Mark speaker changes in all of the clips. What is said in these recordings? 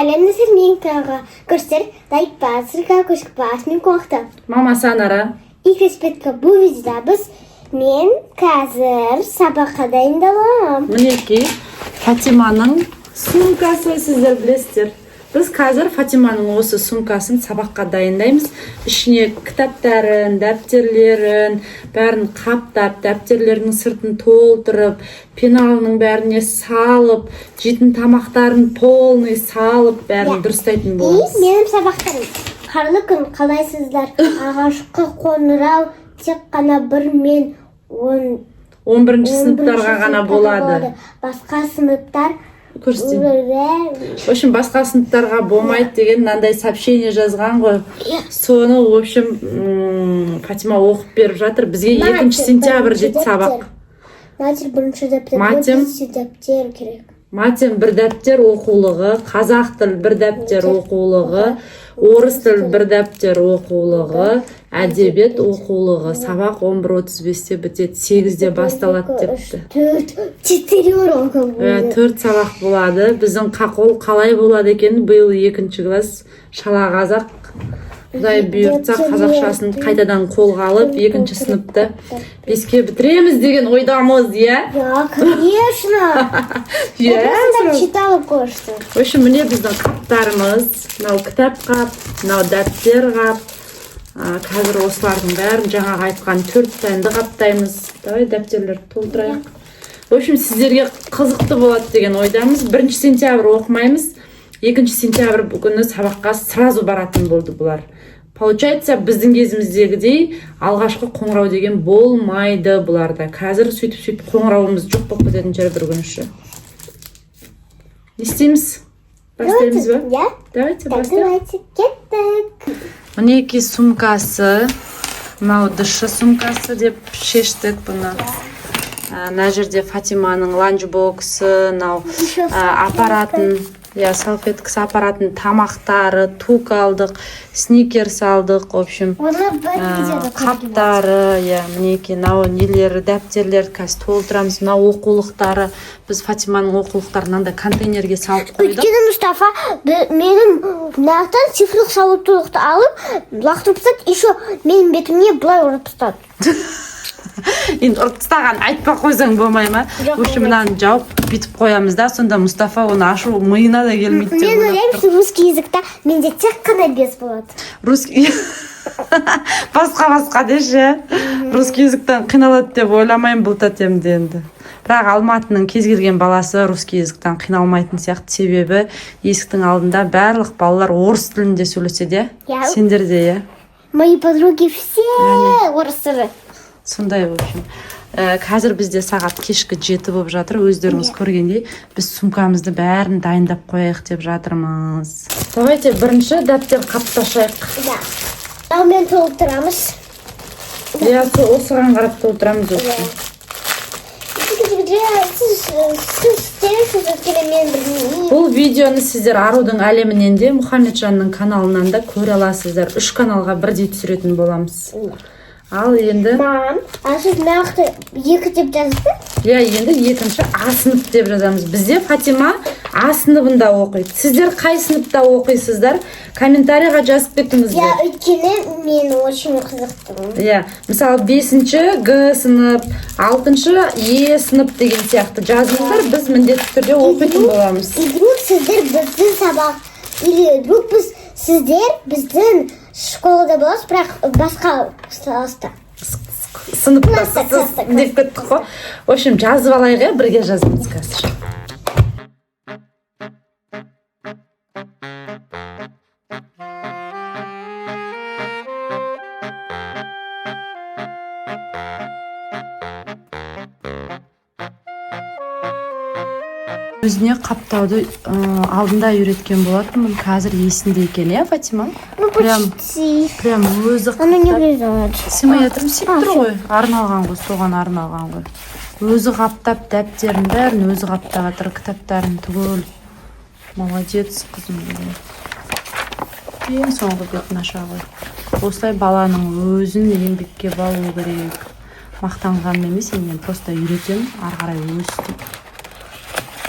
Speaker 1: Әлемді сірмен каға көрсер, дайпа, сырға көшік басымен қоқты.
Speaker 2: Мама Санара.
Speaker 1: Икеспеткі бұл видеода біз мен қазір сабаққа дайындалам.
Speaker 2: Мінеки Фатиманың сумкасы сіздер білесіздер. Біз қазір Фатиманың осы сумкасын сабаққа дайындаймыз. Ішіне кітаптарын, дәптерлерін, бәрін қаптап, дәптерлерінің сыртын толтырып, пеналының бәріне салып, жейтін тамақтарын полный салып, бәрін дұрыстайтын боламыз.
Speaker 1: Менің сабақтарым. Қарлы күн қалайсыздар? Ағашқа қоңырау тек қана 1 мен
Speaker 2: 11 сыныптарға ғана болады.
Speaker 1: Басқа сыныптар
Speaker 2: В общем, басқа сыныптарға болмайды деген мынандай сообщение жазған ғой. Соны, в общем, Фатима оқып беріп жатыр. Бізге 2 сентябрьде сабақ.
Speaker 1: Матем 1 дәптер керек.
Speaker 2: Матем 1 дәптер оқулығы, қазақ тіл 1 дәптер оқулығы, орыс тіл 1 дәптер оқулығы, әдебиет оқулығы. Сабақ 11:35-те бітеді, 8-де басталады депті.
Speaker 1: 4 урок болады.
Speaker 2: 4 сабақ болады. Біздің қақол қалай болады екен? Биыл 2 класс шала қазақ. Құдай бұйыртса қазақшасын қайтадан қолға алып, 2 сыныпты 5-ке бітіреміз деген ойдамыз, иә?
Speaker 1: Ja, конечно. Я просто читала кое-что.
Speaker 2: В общем, міне біздің қаптарымыз, мынау кітап қап, мынау дәптер қап. Қазір осылардың бәрін жаңағы айтқан 4 дәнді қаптаймыз. Давай дәптерлерді толтырайық. В общем, сіздерге қызықты болады деген ойдамыз. 1 сентябрь оқымаймыз. 2 сентябрь бүгіні сабаққа сразу баратын болды бұлар. Получается, біздің кезіміздегідей алғашқы қоңырау деген болмайды бұларда. Қазір сөйтіп қоңырауымыз жоқ болып кететін жер бір күн үші. Не істейміз? Бастаймыз ба?
Speaker 1: Ja.
Speaker 2: Давайте бастайық.
Speaker 1: Давайте, кеттік.
Speaker 2: Мінеки сумкасы, мынау дышы сумкасы деп шештік бұны. Мына жерде Фатиманың ланчбоксы, мынау апаратын, салфеткасы апаратын тамақтары, тук алдық, сникерс алдық, в общем, қаптары, мінеки мынау нелері, дәптерлерді қазір толтырамыз, мынау оқулықтары. Біз Фатиманың оқулықтарынан да контейнерге салып қойдық.
Speaker 1: Өйткені Мұстафа менің нақтан цифрлық сауаттылықты алып, лақтырып тастады, еще менің бетімне былай ұрып тастады.
Speaker 2: Енді ұрып тастаған айтпа қойсаң болмай ма? В общем, мынаны жауып бүйтіп қоямыз да, сонда Мұстафа оны ашу миына да келмейді деп
Speaker 1: ойлап. Мен ойлаймын, русский языкта менде тек қана бес болады.
Speaker 2: Русский басқа деші. Русский языктан қиналады деп ойламаймын бұл тәтемді енді. Бірақ Алматының кез келген баласы русский языктан қиналмайтын сияқты, себебі есіктің алдында барлық балалар орыс тілінде сөйлеседі. Сендер де, иә?
Speaker 1: Мои подруги все орыстары.
Speaker 2: Сондай, в общем. Қазір бізде сағат кешкі 7 болып жатыр. Өздеріңіз көргендей, біз сумкамызды бәрін дайындап қояйық деп жатырмыз. Давайте бірінші дәптер қапташайық.
Speaker 1: Да. Мен толтырамыз.
Speaker 2: Осыған қарап толтырамыз. Бұл видеоны сіздер Арудың әлемінен де, Мұхамеджанның каналынан да көре аласыздар. 3 каналға бірдей түсіретін боламыз. Ал енді...
Speaker 1: Мам, сіз нақты 2 деп жазды?
Speaker 2: Енді 2-ші А сынып деп жазамыз. Бізде Фатима А сыныбында оқиды. Сіздер қай сыныпта оқисыздар? Комментарийға жазып кетіңіздер.
Speaker 1: Өйткені мен очень қызықтым.
Speaker 2: Мысалы 5-ші Г сынып, 6-ші Е сынып деген сияқты жазыңыздар. Біз міндетті түрде оқитын боламыз.
Speaker 1: Вдруг сіздер біздің сабақ, или вдруг сіздер біздің школада боласыз, бірақ басқа класста.
Speaker 2: Сыныпта деп кеттік қой. В общем, жазып алайық, бірге жазымыз қазір. Өзіне қаптауды алдында үйреткен болатынмын. Қазір есінде екен, Фатима? Прям өзі қаптап. Симай атырым сеп тұр ғой. Арналған ғой, соған арналған ғой. Өзі қаптап, дәптерін бәрін өзі қаптап атыр, кітаптарын түгел. Молодец, қызым. Ең соңғы бетін аша ғой. Осылай баланың өзін еңбекке баулу керек. Мақтанған емес, мен просто үйретем, ары қарай өсті.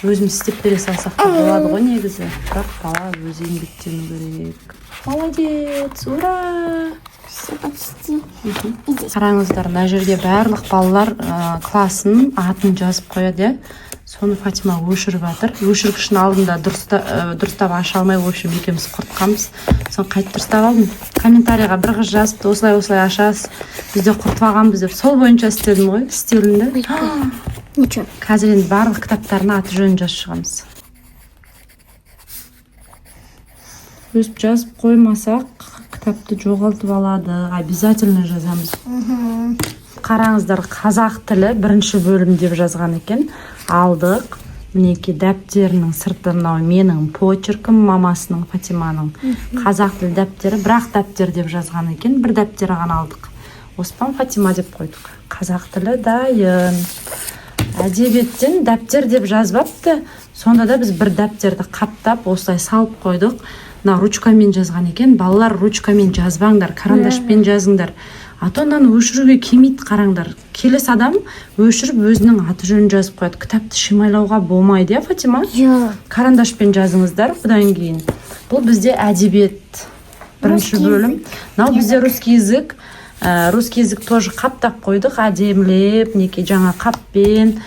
Speaker 2: өзіміз істеп бере салсақ та болады ғой негізі. Бірақ бала өзі еңбектену керек. Молодец, ура!
Speaker 1: Все почти.
Speaker 2: Қараңыздар, мына жерге барлық балалар классын атын жазып қояды, иә? Соны Фатима өшіріп жатыр. Өшіргіштің алдында дұрыстап аша алмай, в общем, екеуміз құртқанбыз. Соны қайтып дұрыстап алдым. Комментарийға бір қыз жазыпты, осылай ашасыз. Бізде құртып алғанбыз деп. Сол бойынша істедім ғой, істелінді.
Speaker 1: Ничего.
Speaker 2: Қазір енді барлық кітаптарын аты жөнін жазып шығамыз. Өстіп жазып қоймасақ, кітапты жоғалтып алады. Обязательно жазамыз. Қараңыздар, қазақ тілі бірінші бөлім деп жазған екен. Алдық. Мінеки дәптерінің сырты мынау менің почеркім, мамасының, Фатиманың. Қазақ тілі дәптері, бірақ дәптер деп жазған екен. Бір дәптері ғана алдық. Оспан Фатима деп қойдық. Қазақ тілі дайын. Әдебиеттен дәптер деп жазбапты. Сонда да біз бір дәптерді қаптап, осылай салып қойдық. Мына ручкамен жазған екен. Балалар ручкамен жазбаңдар, карандашпен жазыңдар. Атондан өшіруге келмейді, қараңдар. Келесі адам өшіріп өзінің аты жөнін жазып қояды. Кітапты шимайлауға болмайды, иә, Фатима? Карандашпен жазыңыздар, бұдан кейін. Бұл бізде әдебиет бірінші бөлім. Мынау бізде русский язык. Русский язык тоже қаптап қойдық, әдемілеп, неке жаңа қаппен,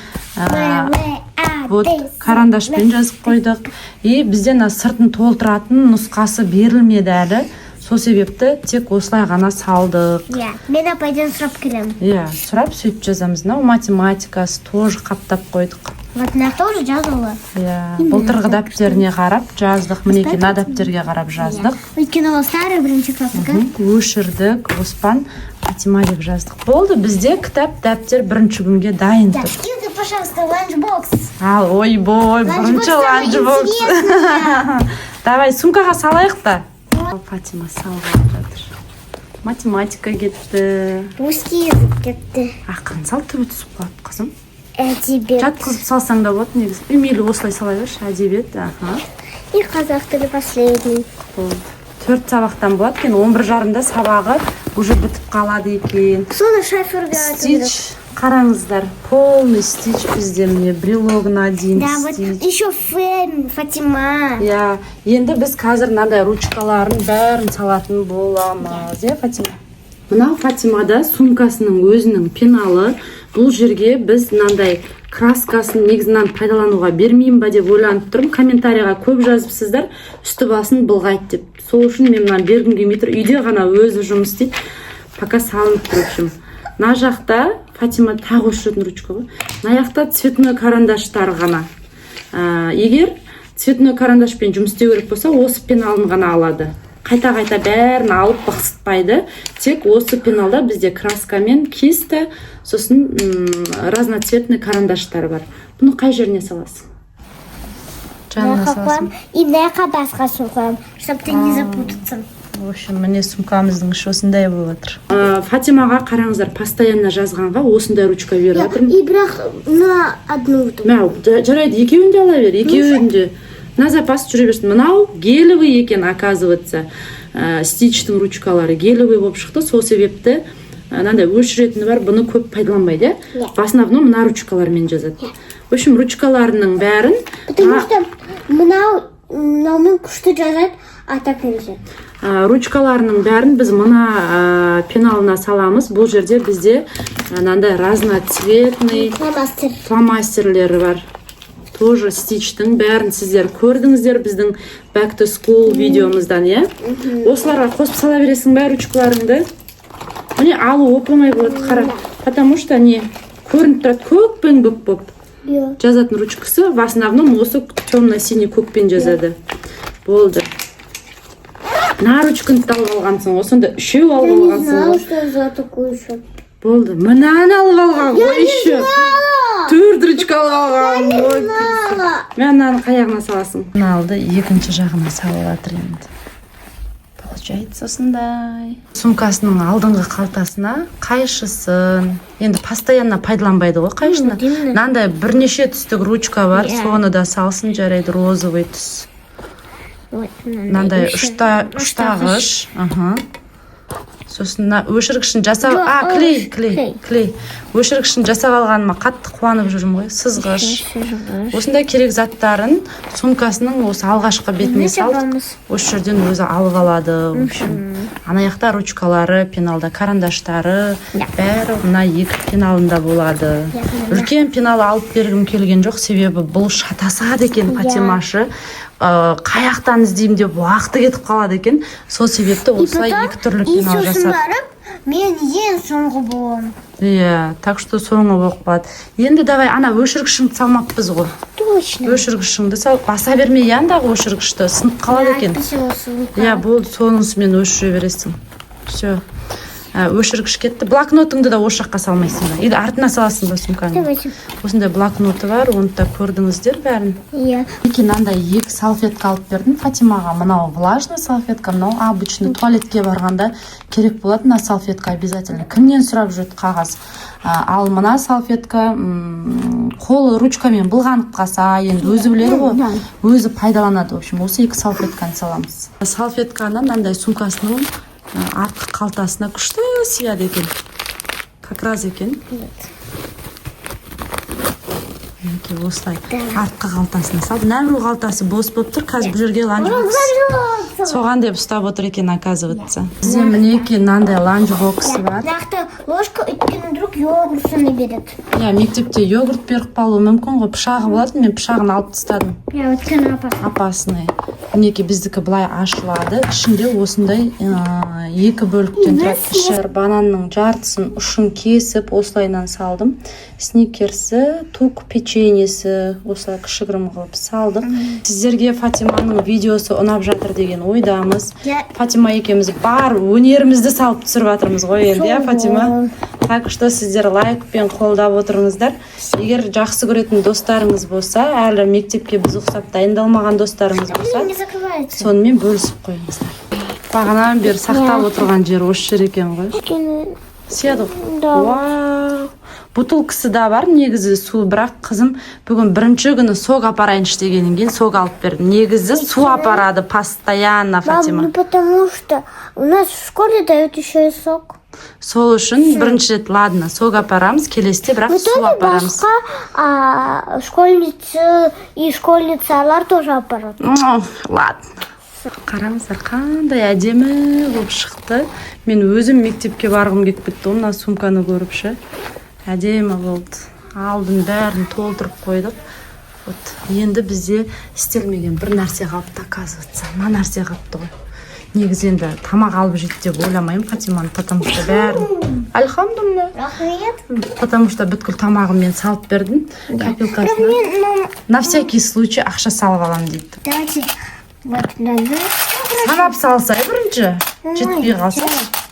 Speaker 2: вот карандашпен жазып қойдық. И бізден сыртын толтыратын нұсқасы берілмеді әлі. Сол себепті тек осылай ғана салдық.
Speaker 1: Мен апайдан сұрап келем.
Speaker 2: Сұрап сөйтіп жазамыз. Мынау математикасы тоже қаптап қойдық.
Speaker 1: Вот на тоже жазылы.
Speaker 2: Былтырғы дәптеріне қарап жаздық. Мінеки мына дәптерге қарап жаздық.
Speaker 1: Өйткені ол старый бірінші классыға.
Speaker 2: Өшірдік, Оспан Фатима деп жаздық. Болды, бізде кітап, дәптер бірінші күнге дайын тұр.
Speaker 1: Скидка, пожалуйста, ланчбокс.
Speaker 2: Ойбой, бірінші ланчбокс. Давай, сумкаға салайық та. Фатима салған жатыр. Математика кетті.
Speaker 1: Русский язык кетті.
Speaker 2: Аққан сал түбі түсіп қалады, қызым.
Speaker 1: Әдебиет.
Speaker 2: Жатқызып салсаң да болады негізі. Мейлі осылай салай берші, әдебиет.
Speaker 1: И қазақ тілі последний.
Speaker 2: 4 сабақтан болады екен, 11:30-да сабағы уже бітіп қалады екен.
Speaker 1: Соны шоферге айтыңыз.
Speaker 2: Стич, қараңыздар, полный стич бізде, міне, брелок на один
Speaker 1: Да, вот
Speaker 2: стич.
Speaker 1: еще Фэм, Фатима.
Speaker 2: Енді біз қазір мынандай ручкаларын бәрін салатын боламыз, Фатима? Мынау Фатимада сумкасының өзінің пеналы. Бұл жерге біз мынандай краскасын негізінен пайдалануға бермеймін ба деп ойланып тұрмын. Комментарийға көп жазыпсыздар, үсті басын былғайды деп. Сол үшін мен мынаны бергім келмей тұр. Үйде ғана өзі жұмыс істейді. Пока салынып тұр. Мына жақта Фатима тағы өшіретін ручка ғой. Мына жақта цветной карандаштар ғана. Егер цветной карандашпен жұмыс істеу керек болса, осы пеналын ғана алады. Қайта-қайта бәрін алып бықсытпайды. Тек осы пеналда бізде краскамен кисті, сосын разноцветный карандаштар бар. Бұны қай жеріне саласың?
Speaker 1: Жанына саласың. И мына басқа сумкам, чтобы ты не запутаться.
Speaker 2: В общем, міне сумкамыздың іші осындай болып отыр. Фатимаға қараңыздар, постоянно жазғанға осындай ручка беріп жатырмын.
Speaker 1: И бірақ на одну.
Speaker 2: Жарайды, екеуін де ала бер, екеуін де. На запас жүре берсін. Мынау гелевый екен, оказывается. Стичтің ручкалары гелевый болып шықты. Сол себепті мынандай өшіретіні бар, бұны көп пайдаланбайды. Басына мына ручкалармен жазады. В общем, ручкаларының бәрін...
Speaker 1: Потому что мынаумен күшті жазады, а так нельзя.
Speaker 2: Ручкаларының бәрін біз мына пеналына саламыз. Бұл жерде бізде мынандай разноцветный фломастерлері бар. Тоже стичтің бәрін сіздер көрдіңіздер біздің Back to School видеомыздан, Осыларға қосып сала бересің бәрі ручкаларыңды. Міне алу оп-оңай болады, қара. Потому что көрініп тұрады көкпен боп. Жазатын ручкасы, в основном осы темно-синий көкпен жазады. Болды. На ручканы алып алғансың, осында үшеу алып алғансың.
Speaker 1: Я не знала, что за такую еще.
Speaker 2: Болды. Мынаны алып алған ғой еще. 4 ручка алып алған. Мен мынаны қаяғына саласың? Мыналды екінші жағына салып жатыр енді. Получается осындай. Сумкасының алдыңғы қалтасына қайшысын. Енді постоянно пайдаланбайды ғой қайшыны. Мынандай бірнеше түстік ручка бар, соны да салсын, жарайды, розовый түс. Мынандай үштағыш. сосын мына өшіргішін жасап клей өшіргішін жасап алғаныма қатты қуанып жүрмін ғой. Сызғыш осындай керек заттарын сумкасының осы алғашқы бетіне салып осы жерден өзі алып алады. В общем, ана жақта ручкалары, пеналда карандаштары бәрі мына екі пеналында болады. Үлкен пенал алып бергім келген жоқ, себебі бұл шатасады екен Фатимашы. Қаяқтан іздеймін деп уақыты кетіп қалады екен. Сол себепті осылай екі түрлі пенал жасап.
Speaker 1: Мен ең соңғы боламын.
Speaker 2: Иә, так что соңғы болып қалады. Енді давай ана өшіргішіңді салмаппыз ғой.
Speaker 1: Точно.
Speaker 2: Өшіргішіңді сал, баса бермей яндағы өшіргішті, сынып қалады екен. Иә, болды, сонысымен өшіре бересің. Все. Өшіргіш кетті. Блокнотыңды да осы жаққа салмайсың ба? Или артына саласың ба сумканы? Осындай блокноты бар, оны да көрдіңіздер бәрін.
Speaker 1: Иә.
Speaker 2: Мынандай екі салфетка алып бердім Фатимаға. Мынау влажный салфетка, мынау обычный. Туалетке барғанда керек болады мына салфетка обязательно. Кімнен сұрап жүреді қағаз? Ал мына салфетка қол ручкамен былғанып қалса, енді өзі біледі ғой, өзі пайдаланады. В общем, осы екі салфетканы саламыз. Салфетканы мынандай сумкасының артқы қалтасына күшті сияды екен. Как раз екен. Осылай артқы қалтасына салды. Нәміру қалтасы бос болып тұр. Қазір бұл жерге ланчбокс соған деп ұстап отыр екен, оказывается. Бізде мінеке мынандай ланчбоксы бар.
Speaker 1: Нақты ложка өйткені друг йогуртыны береді.
Speaker 2: Иә, мектепте йогурт беріп қалуы мүмкін ғой. Пышағы болатын, мен пышағын алып тастадым.
Speaker 1: Иә, өйткені
Speaker 2: апасыны. Мінеке біздікі былай ашылады. Ішінде осындай екі бөліктен тұрады. Іші бананның жартысын ұшын кесіп осылайынан салдым. Сникерсі, тук печеньесі осылай кішігірім қылып салдық. Сіздерге Фатиманың видеосы ұнап жатыр деген ойдамыз. Фатима екеуміз бар өнерімізді салып түсіріп жатырмыз ғой енді, иә Фатима? Так что сіздер лайкпен қолдап отырыңыздар. Егер жақсы көретін достарыңыз болса, әлі мектепке біз ұқсап дайындалмаған достарыңыз болса, сонымен бөлісіп қойыңыздар. Бағанан бері сақтап отырған жер осы жер екен ғой. Сияды ғой. Бутылкасы да бар, негізі су, бірақ қызым бүгін бірінші күні сок апарайыншы дегеннен кейін сок алып берді. Негізі су апарады постоянно, Фатима.
Speaker 1: Потому что у нас в школе дают еще и сок.
Speaker 2: Сол үшін бірінші рет, ладно, сок апарамыз, келесте, бірақ су апарамыз.
Speaker 1: Школьницы и школьницалар тоже апарат.
Speaker 2: Ладно. Қараңыздар, қандай әдемі болып шықты. Мен өзім мектепке барғым келіп кетті, мына сумканы көріп ше. Әдемі болды. Алдын бәрін толтырып қойдық. Вот, енді бізде істелмеген бір нәрсе қалыпты, оказывается. Мына нәрсе қалыпты ғой. Негізі енді тамақ алып жетті деп ойламаймын Фатиманы, потому что бәрін. Альхамдулилля.
Speaker 1: Рахмет.
Speaker 2: Потому что бүткіл тамағын мен салып бердім. Копилкасына. На всякий случай ақша салып алам дейді.
Speaker 1: Давайте.
Speaker 2: Санап салса бірінші, жетпей қалса.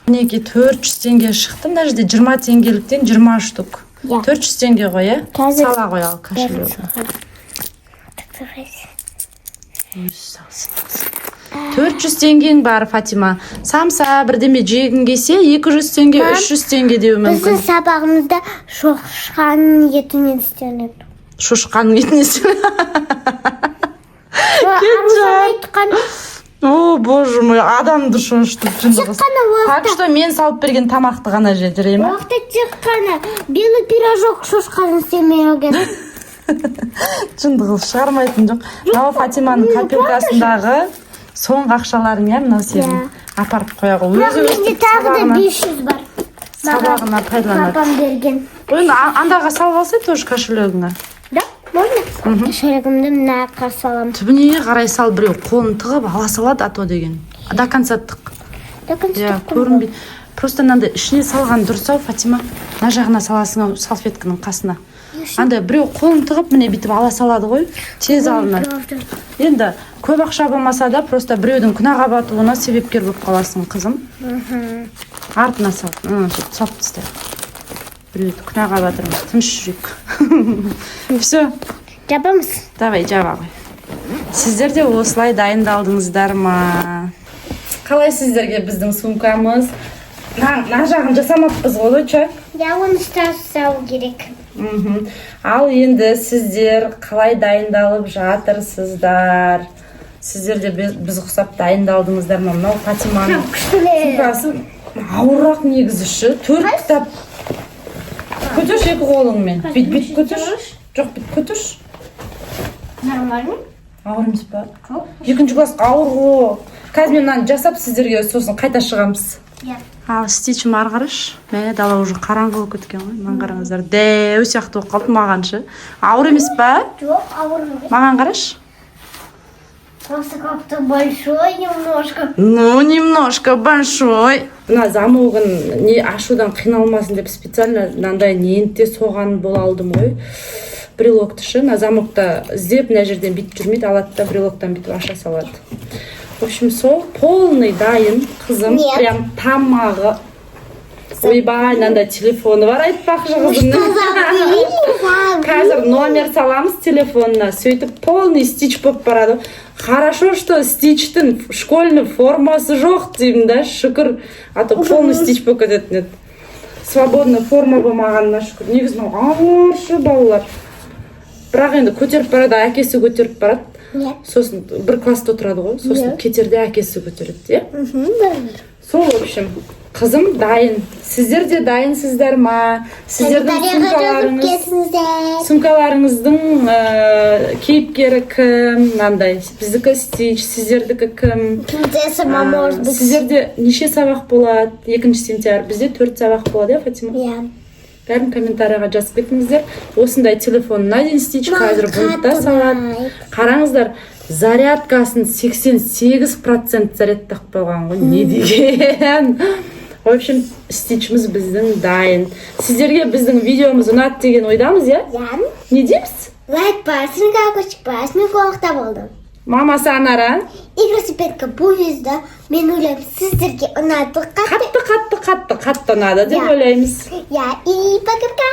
Speaker 2: Мінеке 400 теңге шықты, мына жерде 20 теңгеліктен 20 штук. 400 теңге ғой, е? Сала қой ал кошелегіне. 400 теңгең бар, Фатима. Самса бірдеме жегің келсе, 200 теңге, 300 теңге деу мүмкін.
Speaker 1: Біздің сабағымызда шошқаның етінен істелінеді.
Speaker 2: Шошқаның етінен істелінеді? О, боже мой, адамды шошытып жындығыз. Так что мен салып берген тамақты ғана же, жүрей ма?
Speaker 1: Уақытта тек қана белый пирожок шошқаның істемеген.
Speaker 2: Жындығыз шығармайтын жоқ. Мынау Фатиманың копилкасындағы соңғы ақшаларын, иә, мынау сенің апарып қояғы.
Speaker 1: Бірақ менде тағы да 500 бар.
Speaker 2: Сабағына пайдаланады.
Speaker 1: Папам берген.
Speaker 2: Андаға салып алсай, тоже кошелегіңа.
Speaker 1: Да, можно? Кошелегімді мына жаққа салам.
Speaker 2: Түбіне қарай сал, біреу қолын тығып ала салады, а то деген. До конца тық.
Speaker 1: До конца
Speaker 2: тық. Көрінбейді. Просто мынандай ішіне салған дұрыс-ау, Фатима. Мына жағына саласың салфетканың қасына. Андай біреу қолын тығып міне бүйтіп ала салады ғой, тез алынады. Енді көп ақша болмаса да, просто біреудің күнәға батуына себепкер болып қаласың, қызым. Артына сал. Салып тастайық. Біреуді күнәға батырмыз, тыныш жүрек. Все.
Speaker 1: Жабамыз.
Speaker 2: Давай, жаба ғой. Сіздер де осылай дайындалдыңыздар ма? Қалай сіздерге біздің сумкамыз? Мына жағын жасамаппыз ғой, чай?
Speaker 1: Я оны жасау керек.
Speaker 2: Ал енді сіздер қалай дайындалып жатырсыздар? Сіздер де біз ұқсап дайындалдыңыздар ма? Мынау Фатиманың сумкасы ауырақ негізі 4 кітап. Көтерші екі қолыңмен. Бүйтіп көтерші. Жоқ, бүйтіп көтерші.
Speaker 1: Нормально?
Speaker 2: Ауыр емес па? Екінші класс ауыр ғой. Қазір мен мынаны жасап сіздерге сосын қайта шығамыз. Ал стичім ары қараш. Мә, дала уже қараңғы болып кеткен ғой. Маған қараңыздар. Дәу сияқты болып қалды мағаншы. Ауыр емес па?
Speaker 1: Жоқ, ауыр емес.
Speaker 2: Маған қараш.
Speaker 1: Просто как-то большой немножко.
Speaker 2: Ну, немножко большой. Мына замогын не ашудан қиналмасын деп специально мынандай ненте соған бола алдым ғой. Брелокты шы, мына замокта іздеп мына жерден бүйтіп жүрмейді, алады да брелоктан бүйтіп аша салады. В общем, сол полный дайын қызым, прям тамағы. Ойбай, мынандай телефоны бар айтпақшы қызымның. Қазір номер саламыз телефонына, сөйтіп полный стич болып барады. Хорошо, что стичтің школьный формасы жоқ деймін да, шүкір. А то полный стич болып кететін еді. Свободный форма болмағанына шүкір. Негізі ауыршы балалар. Бірақ енді көтеріп барады, әкесі көтеріп барады. Сосын бір класста отырады ғой, сосын кетерде әкесі көтереді, Сол, в общем, қызым дайын. Сіздер де дайынсыздар ма? Сіздердің сумкаларыңыздың кейіпкері кім? Мынандай, біздікі стич, сіздердікі кім? Сіздерде неше сабақ болады? 2 сентябрь, бізде 4 сабақ болады, Фатима? Бәрін комментарияға жазып кетіңіздер. Осындай телефонына дейін стич қазір бұнтта салады. Қараңыздар, зарядкасын 88% зарядтақ қойған ғой. Не деген? В общем, стичіміз біздің дайын. Сіздерге біздің видеомыз ұнады деген ойдамыз, Не дейміз?
Speaker 1: Лайк басын, колокольчик басын, қолықта болдым.
Speaker 2: Мамасы Анара.
Speaker 1: Велосипедка поезда. Мен ойлаймын, сіздерге ұнады.
Speaker 2: Қатты ұнады деп ойлаймыз.
Speaker 1: И пока-пока.